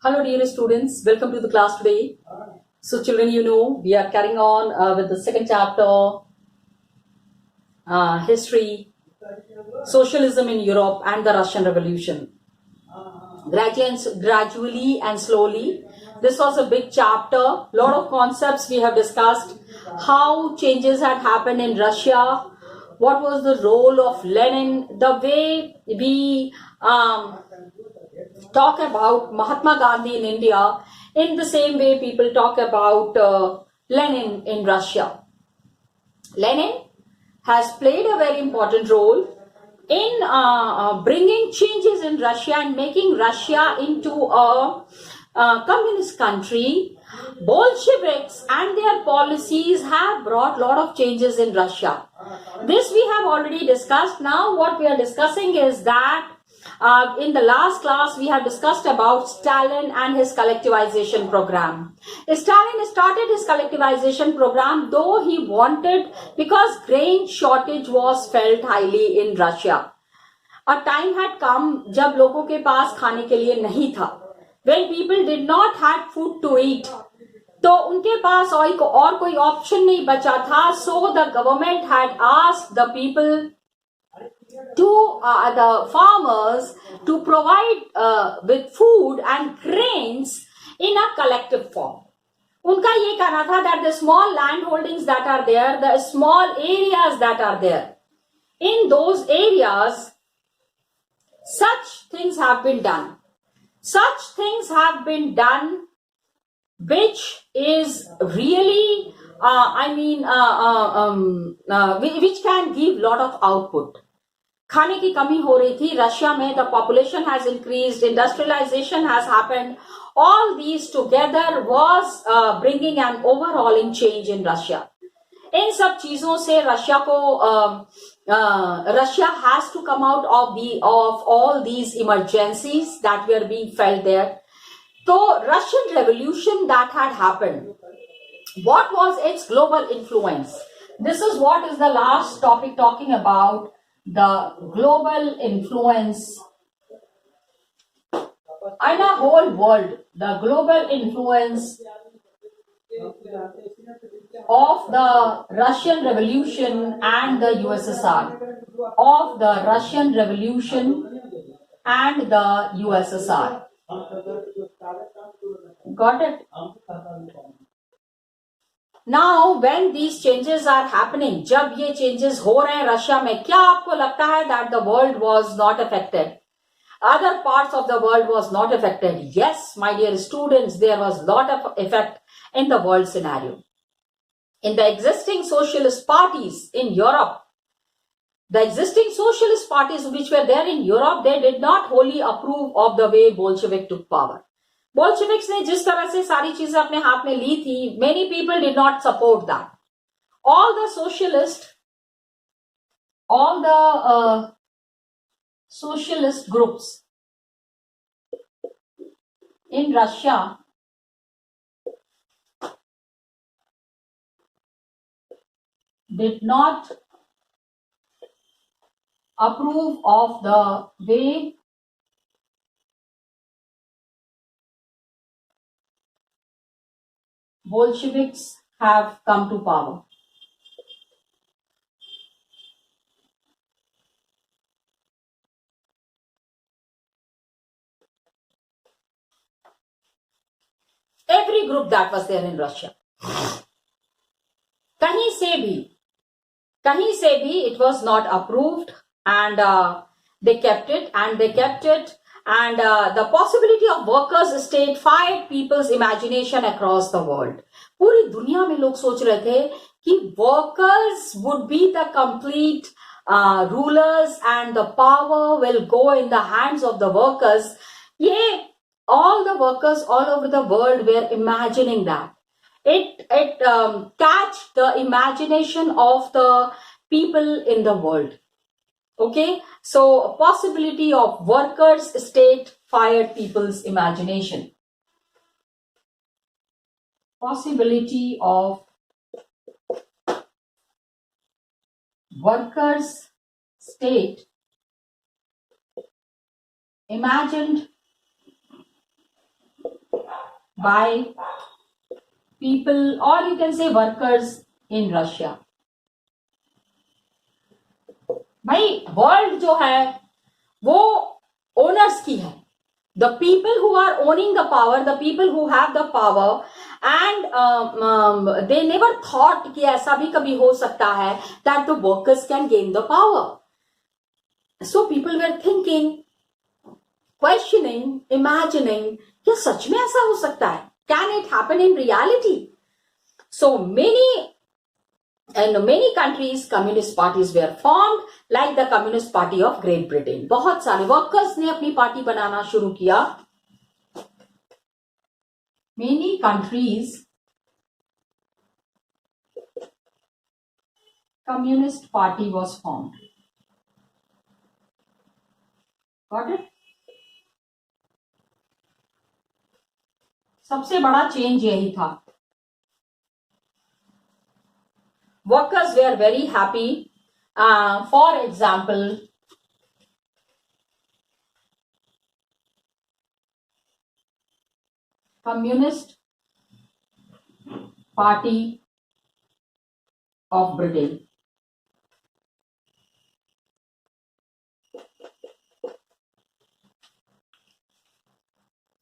Hello dear students, welcome to the class today. So children, we are carrying on with the second chapter, history, socialism in Europe and the Russian Revolution. Gradually and slowly, this was a big chapter, lot of concepts we have discussed, how changes had happened in Russia, what was the role of Lenin, the way we talk about Mahatma Gandhi in India, in the same way people talk about Lenin in Russia. Lenin has played a very important role in bringing changes in Russia and making Russia into a communist country. Bolsheviks and their policies have brought a lot of changes in Russia. This we have already discussed. Now what we are discussing is that in the last class, we have discussed about Stalin and his collectivization program. Stalin started his collectivization program, though he wanted, because grain shortage was felt highly in Russia. A time had come जब लोगों के पास खाने के लिए नहीं था. When people did not have food to eat, तो उनके पास और कोई ऑप्शन नहीं बचा था. So the government had asked the people to the farmers to provide with food and grains in a collective form. उनका ये कहना था that the small land holdings that are there, the small areas that are there, in those areas, such things have been done. Such things have been done which is really, which can give lot of output. खाने की कमी हो रही थी Russia में. The population has increased, industrialization has happened. All these together was bringing an overwhelming change in Russia. इन सब चीजों से रशिया को Russia has to come out of all these emergencies that were being felt there. तो Russian revolution that had happened, what was its global influence? This is what is the last topic talking about the global influence in a whole world, the global influence of the Russian Revolution and the USSR, of the Russian Revolution and the USSR. Got it? Now, when these changes are happening, जब ये changes हो रहे हैं Russia में, क्या आपको लगता है that the world was not affected? Other parts of the world was not affected. Yes, my dear students, there was lot of effect in the world scenario. In the existing socialist parties in Europe, the existing socialist parties which were there in Europe, they did not wholly approve of the way Bolshevik took power. Bolsheviks ने जिस तरह से सारी चीजें अपने हाथ में ली थी, many people did not support that. All the socialist groups in Russia did not approve of the way Bolsheviks have come to power. Every group that was there in Russia, कहीं से भी it was not approved, and they kept it. And the possibility of workers' state fired people's imagination across the world. पूरी दुनिया में लोग सोच रहे थे कि workers would be the complete rulers and the power will go in the hands of the workers. ये all the workers all over the world were imagining that. It catch the imagination of the people in the world. Okay, so possibility of workers' state fired people's imagination. Possibility of workers' state imagined by people, or you can say workers in Russia. भाई world जो है वो owners की है. The people who are owning the power, the people who have the power, and they never thought कि ऐसा भी कभी हो सकता है that the workers can gain the power. So people were thinking, questioning, imagining, क्या सच में ऐसा हो सकता है? Can it happen in reality? So in many countries, communist parties were formed, like the Communist Party of Great Britain. बहुत सारे workers ने अपनी पार्टी बनाना शुरू किया. Many countries, Communist Party was formed. Got it? सबसे बड़ा चेंज यही था. Workers were very happy. For example, Communist Party of Britain.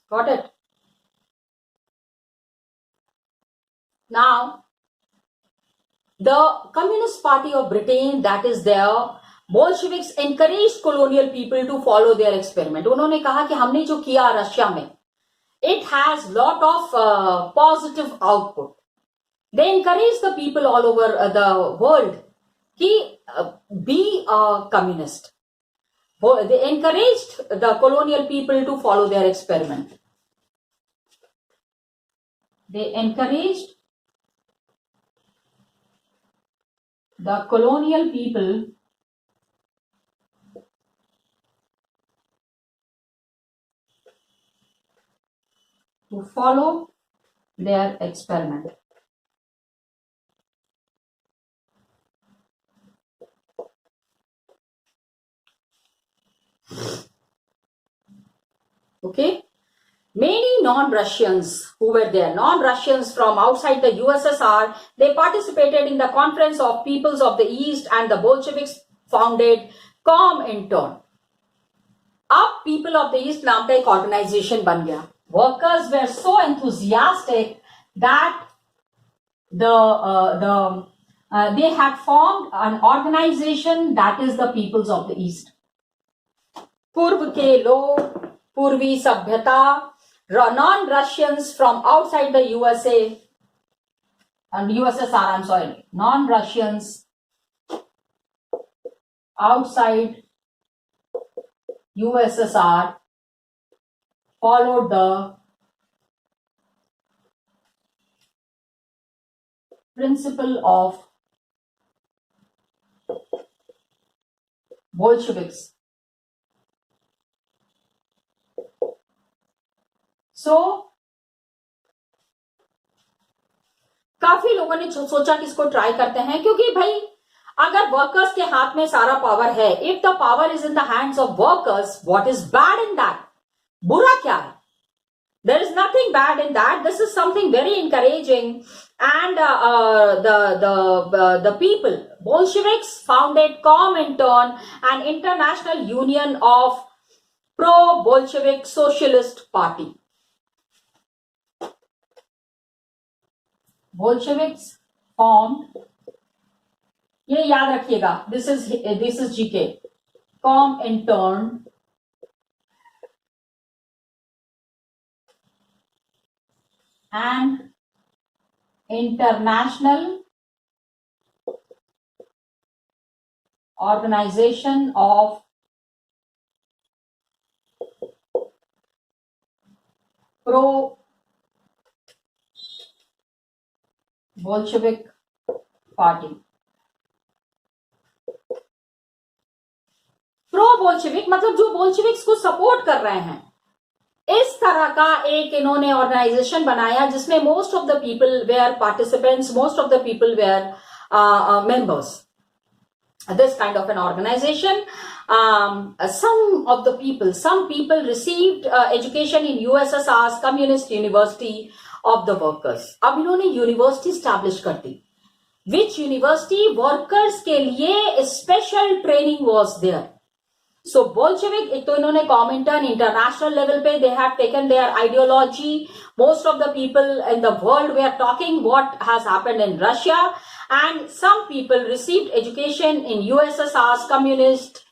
Got it? Now, the Communist Party of Britain, that is there, Bolsheviks encouraged colonial people to follow their experiment. उन्होंने कहा कि हमने जो किया रशिया में, it has lot of positive output. They encouraged the people all over the world कि be a communist. They encouraged the colonial people to follow their experiment. They encouraged the colonial people to follow their experiment. Okay? Many non-Russians who were there, non-Russians from outside the USSR, they participated in the Conference of Peoples of the East, and the Bolsheviks founded Comintern. अब People of the East नाम का एक organization बन गया. Workers were so enthusiastic that they had formed an organization, that is the Peoples of the East. पूर्व के लोग, पूर्वी सभ्यता, non-Russians from outside the USA and USSR, I'm sorry, non-Russians outside USSR followed the principle of Bolsheviks. So, काफी लोगों ने सोचा कि इसको ट्राई करते हैं, क्योंकि भाई अगर वर्कर्स के हाथ में सारा पावर है, if the power is in the hands of workers, what is bad in that? बुरा क्या है? There is nothing bad in that. This is something very encouraging. And the people, Bolsheviks, founded Comintern, an international union of pro-Bolshevik socialist party. Bolsheviks formed, ये याद रखिएगा, this is GK, Comintern, and international organization of pro-Bolshevik party. Pro-Bolshevik मतलब जो Bolsheviks को support कर रहे हैं, इस तरह का एक इन्होंने ऑर्गेनाइजेशन बनाया जिसमें most of the people were participants, most of the people were members. This kind of an organization some people received education in USSR's Communist University of the Workers. अब इन्होंने यूनिवर्सिटी स्टैब्लिश कर दी, which university workers के लिए special training was there. So Bolshevik, एक तो इन्होंने Comintern international level पे they have taken their ideology. Most of the people in the world were talking what has happened in Russia, and some people received education in USSR's Communist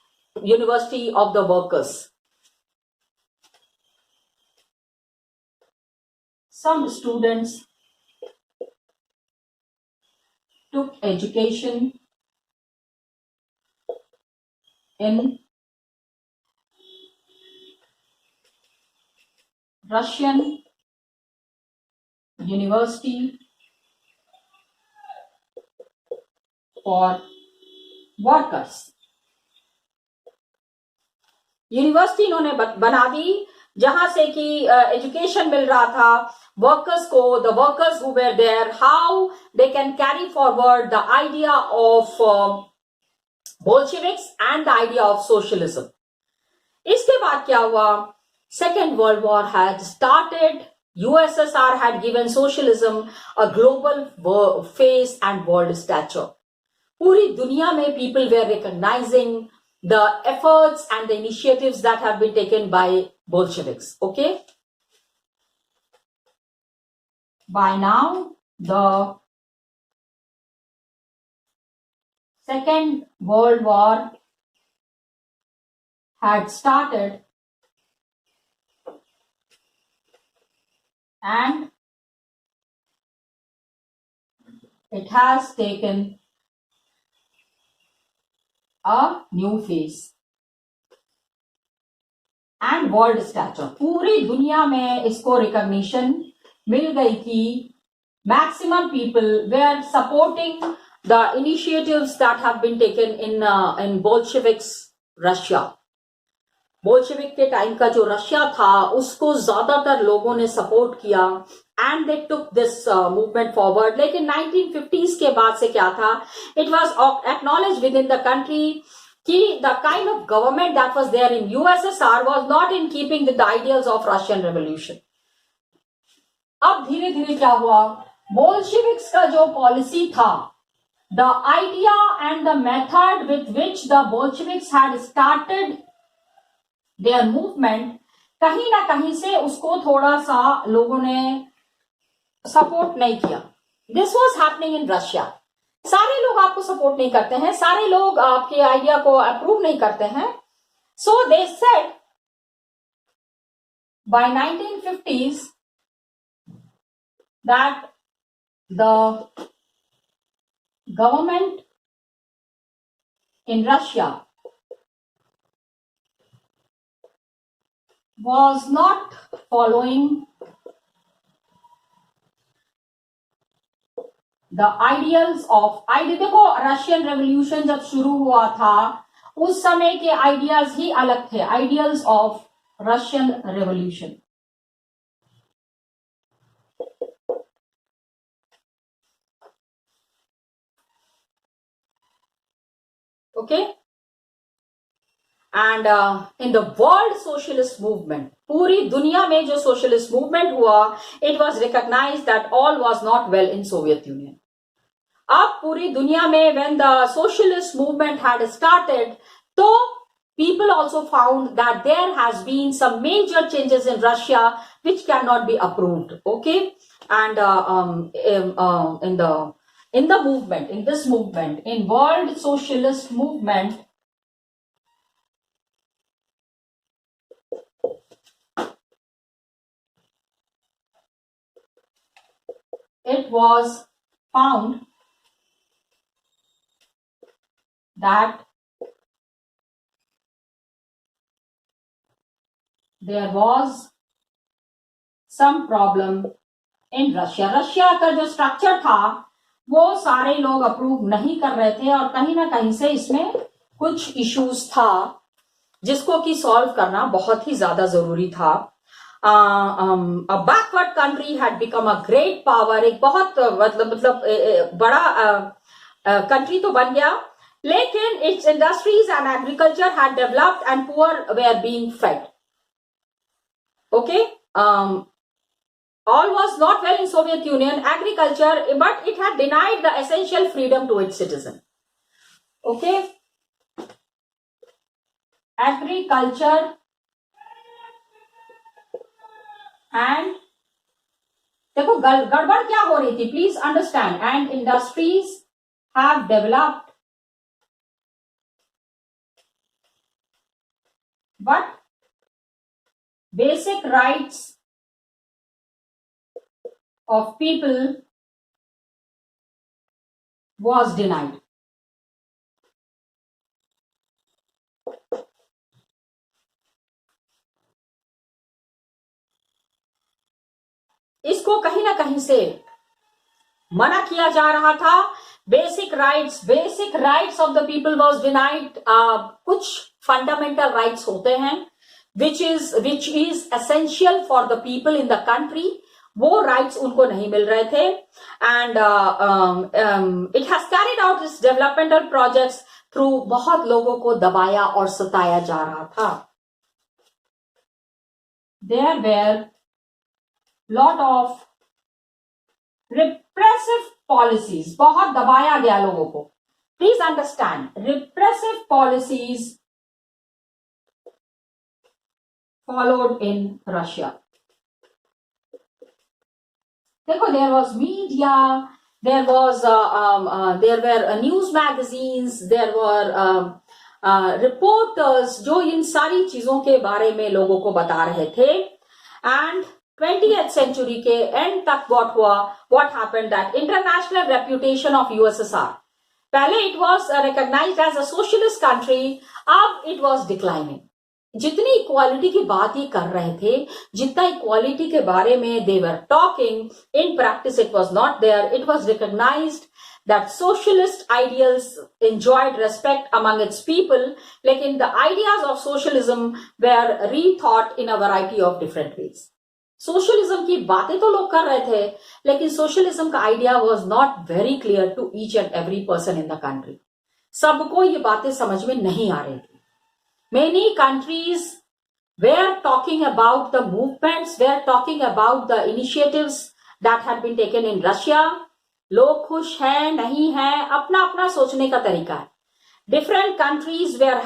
University of the Workers. Some students took education in Russian University for Workers. University इन्होंने बना दी जहां से कि education मिल रहा था workers को, the workers who were there, how they can carry forward the idea of Bolsheviks and the idea of socialism. इसके बाद क्या हुआ? Second World War had started. USSR had given socialism a global face and world stature. पूरी दुनिया में people were recognizing the efforts and the initiatives that have been taken by Bolsheviks. Okay? By now, the Second World War had started, and it has taken a new face and world stature. पूरी दुनिया में इसको recognition मिल गई थी. Maximum people were supporting the initiatives that have been taken in Bolsheviks Russia. Bolshevik के time का जो Russia था उसको ज्यादातर लोगों ने सपोर्ट किया and they took this movement forward. लेकिन 1950s के बाद से क्या था? It was acknowledge within the country कि the kind of government that was there in USSR was not in keeping with the ideals of Russian revolution. अब धीरे धीरे क्या हुआ? बोल्शेविक्स का जो पॉलिसी था, the idea and the method with which the Bolsheviks had started there movement, कहीं ना कहीं से उसको थोड़ा सा लोगों ने सपोर्ट नहीं किया. This was happening in Russia. सारे लोग आपको सपोर्ट नहीं करते हैं, सारे लोग आपके आइडिया को अप्रूव नहीं करते हैं. So they said by 1950s that the government in Russia was not following the ideals of देखो रशियन रेवोल्यूशन जब शुरू हुआ था उस समय के आइडियाज ही अलग थे, ideals of Russian revolution. Okay. And in the world socialist movement, पूरी दुनिया में जो सोशलिस्ट मूवमेंट हुआ, it was recognize that all was not well in Soviet Union. अब पूरी दुनिया में when the socialist movement had started, तो people also found that there has been some major changes in Russia which cannot be approved. Okay. And in the movement, in this movement, in world socialist movement, it was found that there was some problem in Russia. Russia का जो structure था वो सारे लोग approve नहीं कर रहे थे और कहीं ना कहीं से इसमें कुछ इश्यूज था जिसको कि सॉल्व करना बहुत ही ज्यादा जरूरी था. A backward country had become a great power. एक बहुत मतलब बड़ा कंट्री तो बन गया लेकिन its industries and agriculture had developed and poor were being fed. Okay, all was not well in Soviet Union agriculture, but it had denied the essential freedom to its citizen. Okay, agriculture and देखो गड़बड़ क्या हो रही थी, please understand, and industries have developed but basic rights of people was denied. इसको कहीं ना कहीं से मना किया जा रहा था. Basic rights of the people was denied. कुछ फंडामेंटल राइट्स होते हैं which is essential for the people in the country, वो राइट्स उनको नहीं मिल रहे थे. And it has carried out this developmental projects through बहुत लोगों को दबाया और सताया जा रहा था. There were lot of repressive policies, बहुत दबाया गया लोगों को. Please understand, repressive policies followed in Russia. देखो, there was media, there were news magazines, there were reporters जो इन सारी चीजों के बारे में लोगों को बता रहे थे. एंड 20th century के एंड तक what happened that international reputation of USSR, पहले it was recognized as a socialist country, अब it was declining. जितनी इक्वालिटी की बात ये कर रहे थे, जितना इक्वालिटी के बारे में they were talking, in practice it was not there. It was recognized that socialist ideals enjoyed respect among its people, लेकिन the ideas of socialism were rethought in a variety of different ways. Socialism की बातें तो लोग कर रहे थे, लेकिन socialism का idea was not very clear to each and every person in the country. सबको ये बातें समझ में नहीं आ रही थी. Many countries were talking about the movements, were talking about the initiatives that had been taken in Russia. लोग खुश हैं, नहीं हैं, अपना अपना सोचने का तरीका है. Different countries were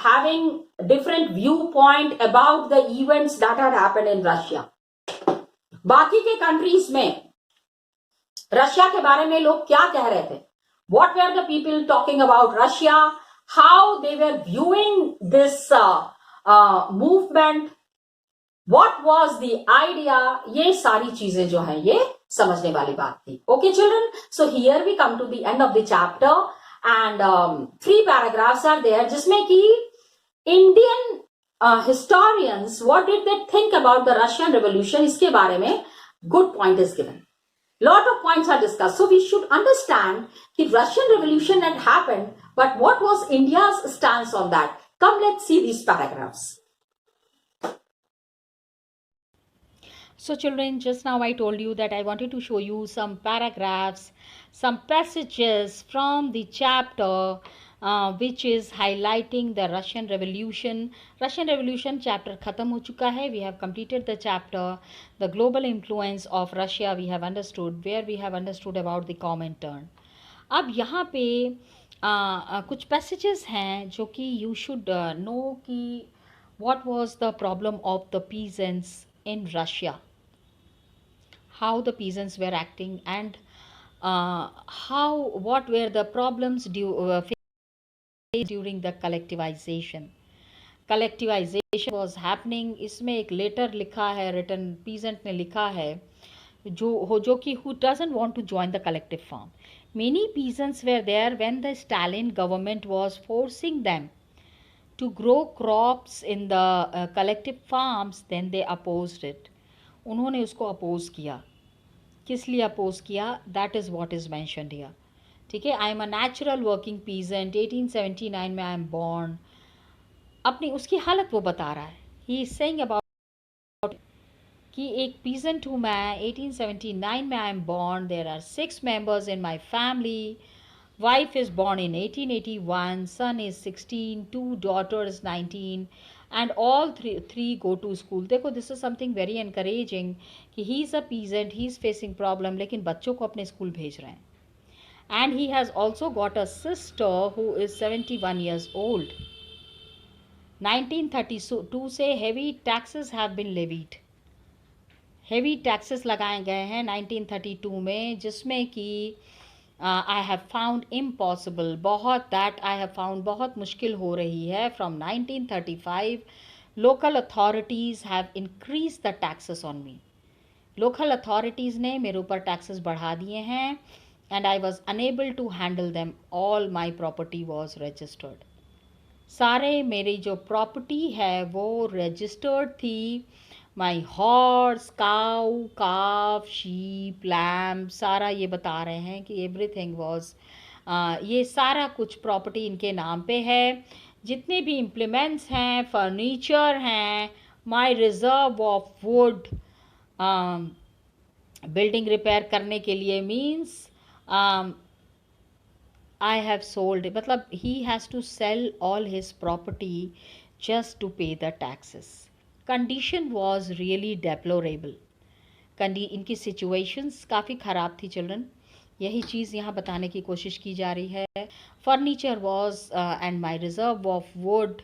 having different viewpoint about the events that had happened in Russia. बाकी के कंट्रीज में रशिया के बारे में लोग क्या कह रहे थे? What were the people talking about Russia? How they were viewing this movement, what was the idea, ये सारी चीजें जो है ये समझने वाली बात थी. Okay children, so here we come to the end of the chapter and 3 paragraphs are there जिसमें कि Indian historians, what did they think about the Russian Revolution, इसके बारे में good point is given. Lot of points are discussed. So we should understand that Russian Revolution had happened, but what was India's stance on that? Come, let's see these paragraphs. So children, just now I told you that I wanted to show you some paragraphs, some passages from the chapter which is highlighting the Russian Revolution. Russian Revolution chapter khatam ho chuka hai. We have completed the chapter. The global influence of Russia we have understood, where we have understood about the Comintern. अब यहाँ पे कुछ passages हैं जो कि you should know कि what was the problem of the peasants in Russia, how the peasants were acting, and what were the problems during the collectivization. Collectivization was happening. इसमें एक letter लिखा है, written peasant ने लिखा है, जो कि who doesn't want to join the collective farm. Many peasants were there when the Stalin government was forcing them to grow crops in the collective farms. Then they opposed it. उन्होंने उसको oppose किया. किस लिए oppose किया? That is what is mentioned here. ठीक है, I am a natural working peasant, 1879 में I am born. अपनी उसकी हालत वो बता रहा है. ही इज सेइंग अबाउट कि एक पीजेंट हूँ मैं, 1879 में I am born, there are 6 members in my family, Wife is born in 1881, son is 16, two daughters 19, and all three go to school. देखो, this is something very encouraging कि he is a peasant, he is facing problem, लेकिन बच्चों को अपने school भेज रहे हैं. And he has also got a sister who is 71 years old. 1932 से heavy taxes have been levied. Heavy taxes लगाए गए हैं 1932 में, जिसमें कि I have found impossible, that I have found बहुत मुश्किल हो रही है. From 1935 local authorities have increase the taxes on me. Local authorities ने मेरे ऊपर टैक्सेस बढ़ा दिए हैं and I was unable to handle them. All my property was registered. सारे मेरी जो प्रॉपर्टी है वो रजिस्टर्ड थी. My horse, cow, calf, sheep, lamp, सारा ये बता रहे हैं कि एवरीथिंग वॉज, ये सारा कुछ प्रॉपर्टी इनके नाम पे है. जितने भी इम्प्लीमेंट्स हैं, फर्नीचर हैं, my reserve of wood, building repair करने के लिए मीन्स आई हैव सोल्ड, मतलब he has to sell all his property just to pay the taxes. Condition was really deplorable. इनकी सिचुएशंस काफ़ी ख़राब थी चिल्ड्रन. यही चीज़ यहाँ बताने की कोशिश की जा रही है. Furniture was and my reserve of wood,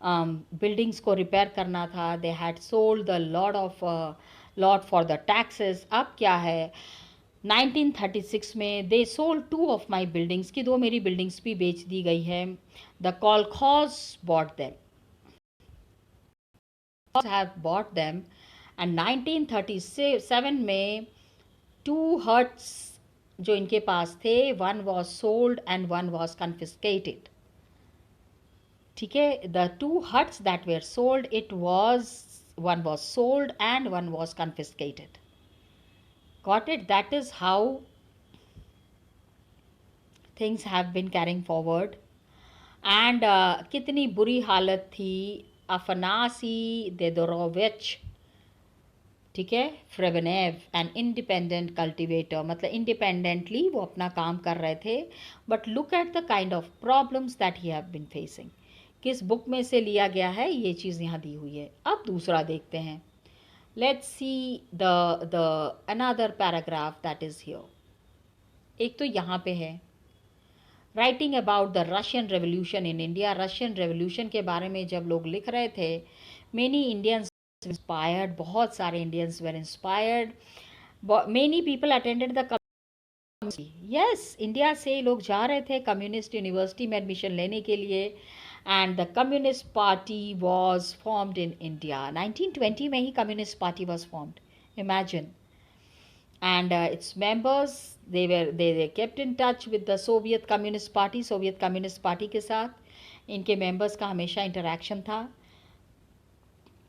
buildings को रिपेयर करना था. They had sold the lot for the taxes. अब क्या है, 1936 में they sold 2 of my buildings, की 2 मेरी बिल्डिंग्स भी बेच दी गई है. The kolkhoz bought them, have bought them, and 1937 में 2 huts जो इनके पास थे, 1 was sold and 1 was confiscated. ठीक है, the 2 huts that were sold, one was sold and 1 was confiscated. Got it? That is how things have been carrying forward. And कितनी बुरी हालत थी. अफनासी देदोरोविच, ठीक है, फ्रेबनेव, एन इंडिपेंडेंट कल्टिवेटर, मतलब independently वो अपना काम कर रहे थे. But look at the kind of problems that he have been facing. किस बुक में से लिया गया है ये चीज़ यहाँ दी हुई है. अब दूसरा देखते हैं. Let's see the another paragraph that is here. एक तो यहाँ पे है writing about the Russian revolution in India. Russian revolution के बारे में जब लोग लिख रहे थे, मेनी इंडियंस इंस्पायर्ड, बहुत सारे Indians were inspired. Many people attended the community. Yes, India से लोग जा रहे थे कम्युनिस्ट यूनिवर्सिटी में एडमिशन लेने के लिए. And the communist party was formed in India. 1920 में ही communist party was formed. Imagine. And its members, they kept in touch with the Soviet Communist Party. Soviet Communist Party के साथ इनके members का हमेशा interaction था.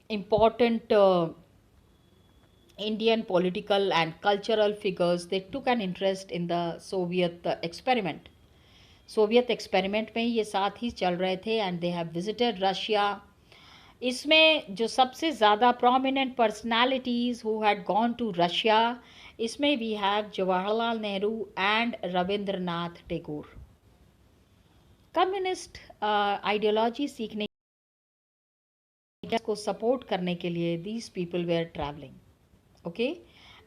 Important Indian political and cultural figures, they took an interest in the Soviet experiment. Soviet experiment में ये साथ ही चल रहे थे. And they have visited Russia. इसमें जो सबसे ज़्यादा prominent personalities who had gone to Russia, इसमें we have Jawaharlal Nehru and Rabindranath Tagore. Communist ideology सीखने को सपोर्ट करने के लिए these people were travelling. Okay,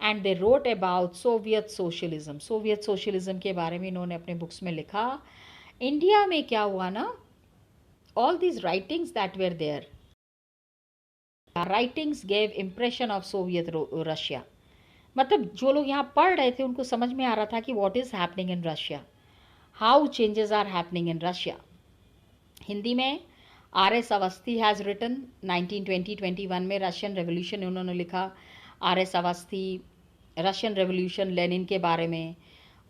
and they wrote about Soviet socialism. Soviet socialism के बारे में इन्होंने अपने बुक्स में लिखा. इंडिया में क्या हुआ ना, all these writings that were there, writings gave impression of Soviet Russia. मतलब जो लोग यहाँ पढ़ रहे थे उनको समझ में आ रहा था कि what is happening in Russia, how changes are happening in Russia. Hindi में R.S. अवस्थी हैज़ रिटन 1920-21 में रशियन रेवोल्यूशन उन्होंने लिखा. R.S. Awasthi, Russian revolution, Lenin के बारे में,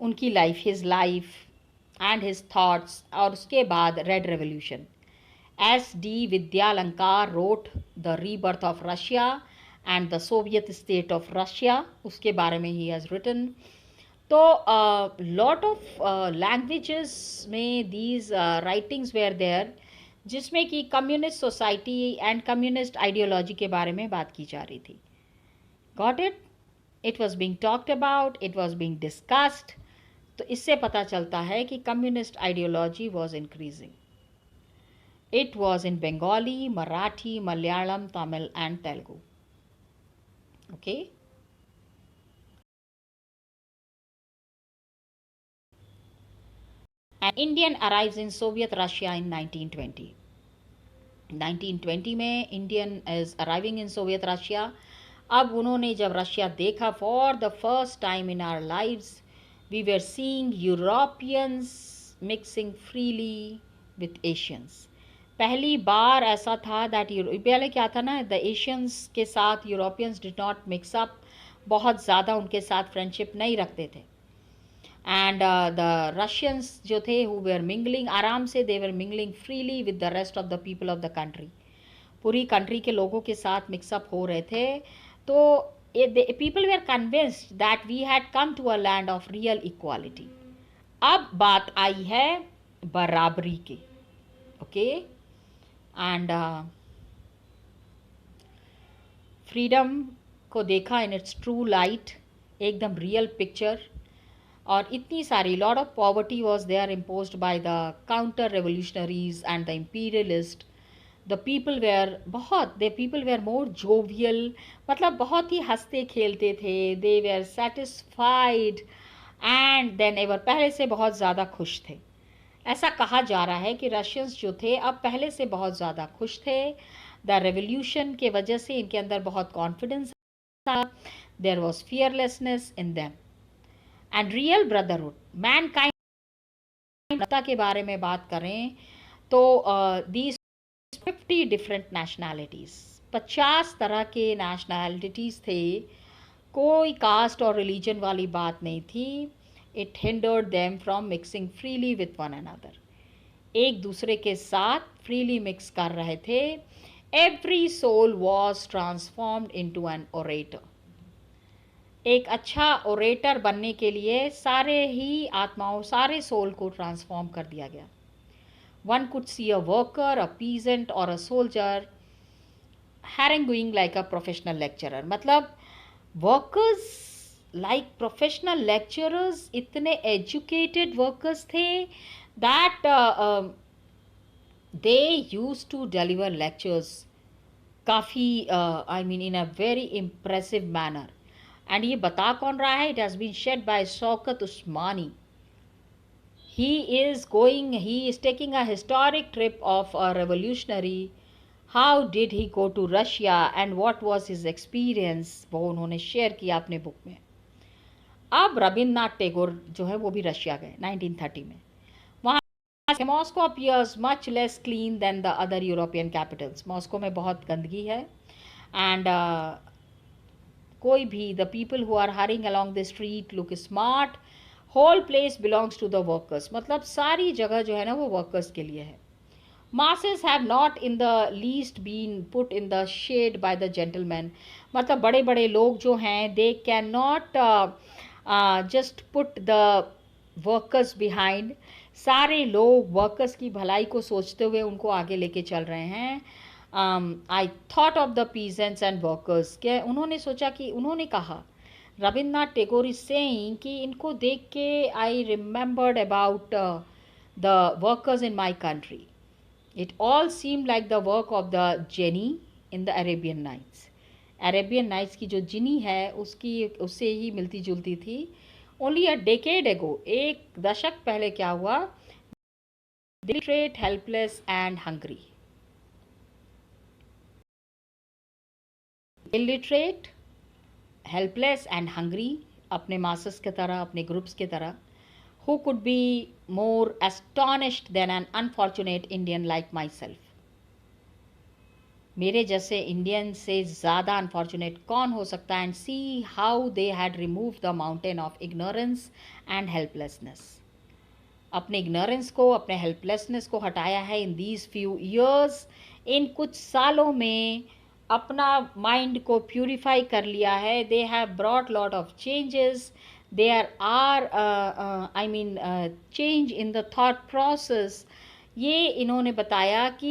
उनकी life, his life and his thoughts. और उसके बाद red revolution. S.D. Vidyalankar wrote the rebirth of Russia and the Soviet state of Russia, उसके बारे में he has written. तो lot of languages में these writings were there, जिसमें कि communist society and communist ideology के बारे में बात की जा रही थी. Got it? It was being talked about, it was being discussed. तो इससे पता चलता है कि communist ideology was increasing. It was in Bengali, Marathi, Malayalam, Tamil and Telugu. Okay. An Indian arrives in Soviet Russia in 1920. 1920 में Indian is arriving in Soviet Russia. अब उन्होंने जब रशिया देखा for the first time in our lives, we were seeing Europeans mixing freely with Asians. पहली बार ऐसा था that पहले क्या था ना, द एशियंस के साथ Europeans did not mix up, बहुत ज़्यादा उनके साथ फ्रेंडशिप नहीं रखते थे. एंड द रशियंस जो थे हु वेर मिंगलिंग, आराम से they were mingling freely with the rest of the people of the country. पूरी कंट्री के लोगों के साथ मिक्सअप हो रहे थे. तो people were convinced that we had come to a land of real equality. अब बात आई है बराबरी के. ओके. एंड फ्रीडम को देखा इन इट्स ट्रू लाइट, एकदम रियल पिक्चर. और इतनी सारी lot of poverty was there imposed by the counter revolutionaries and the imperialist. The people were more jovial, मतलब बहुत ही हंसते खेलते थे. They were satisfied and than ever, पहले से बहुत ज़्यादा खुश थे. ऐसा कहा जा रहा है कि रशियंस जो थे अब पहले से बहुत ज़्यादा खुश थे. द रेवोल्यूशन के वजह से इनके अंदर बहुत कॉन्फिडेंस था. There was fearlessness in them and real brotherhood. Mankind के बारे में बात करें तो दीज 50 डिफरेंट नेशनैलिटीज़, 50 तरह के नेशनैलिटीज़ थे. कोई कास्ट और रिलीजन वाली बात नहीं थी. It hindered them from mixing freely with one another. एक दूसरे के साथ फ्रीली मिक्स कर रहे थे. Every soul was transformed into an orator. एक अच्छा ओरेटर बनने के लिए सारे ही आत्माओं, सारे सोल को ट्रांसफॉर्म कर दिया गया. One could see a worker, a peasant or a soldier haranguing like a professional lecturer. मतलब workers like professional lecturers, इतने educated workers थे that they used to deliver lectures काफ़ी I mean in a very impressive manner. And ये बता कौन रहा है? It has been shared by Shaukat Usmani. He is taking a historic trip of a revolutionary. How did he go to Russia and what was his experience? वो उन्होंने share किया अपने book में. अब रविन्द्रनाथ टैगोर जो है वो भी रशिया गए 1930 में. वहाँ Moscow appears much less clean than the other European capitals. Moscow में बहुत गंदगी है. एंड कोई भी the people who are hurrying along the street look smart. Whole place belongs to the workers. मतलब सारी जगह जो है ना वो वर्कर्स के लिए है. Masses have not in the least been put in the shade by the gentleman. मतलब बड़े बड़े लोग जो हैं they can not just put the workers behind. सारे लोग वर्कर्स की भलाई को सोचते हुए उनको आगे लेके चल रहे हैं. I thought of the peasants and workers. क्या उन्होंने सोचा कि उन्होंने कहा, रविन्द्रनाथ टैगोर इज सेइंग कि इनको देख के I remembered about the workers in my country. It all seem like the work of the genie in the Arabian Nights. Arabian Nights की जो जिनी है उससे ही मिलती जुलती थी. ओनली अ डेकेड एगो, एक दशक पहले क्या हुआ? illiterate, helpless and hungry. illiterate, helpless and hungry, अपने मासेस की तरह, अपने ग्रुप्स की तरह. who could be more astonished than an unfortunate Indian like myself? मेरे जैसे इंडियन से ज़्यादा अनफॉर्चुनेट कौन हो सकता है? And see how they had remove the mountain of ignorance and helplessness. अपने इग्नोरेंस को, अपने हेल्पलेसनेस को हटाया है इन दीज फ्यू ईयर्स. इन कुछ सालों में अपना माइंड को प्यूरिफाई कर लिया है. They have brought lot of changes. There are I mean change in the thought process. ये इन्होंने बताया कि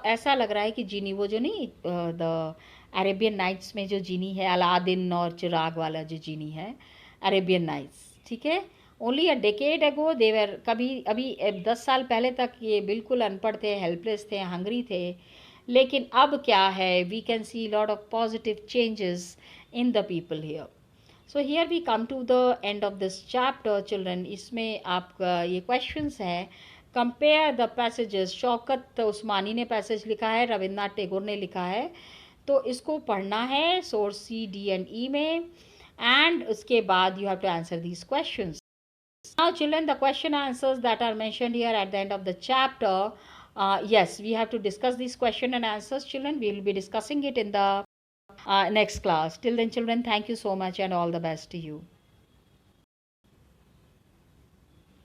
ऐसा लग रहा है कि जीनी वो जो नहीं द अरेबियन नाइट्स में जो जीनी है, अलादीन और चिराग वाला जो जीनी है, अरेबियन नाइट्स, ठीक है, ओनली अ डेकेड एगो देवर कभी अभी 10 साल पहले तक ये बिल्कुल अनपढ़ थे, हेल्पलेस थे, हंगरी थे, लेकिन अब क्या है, we can see lot of positive changes in the people here. So here we come to the end of this chapter children. इसमें आपका ये क्वेश्चंस है. Compare the passages. Shaukat Usmani ने पैसेज लिखा है, रविन्द्रनाथ टैगोर ने लिखा है, तो इसको पढ़ना है source C D and E में, एंड उसके बाद you have to answer these questions. Now children, the question answers that are mentioned here at the end of the chapter, yes, we have to discuss these question and answers children. We will be discussing it in the next class. Till then children, thank you so much and all the best to you.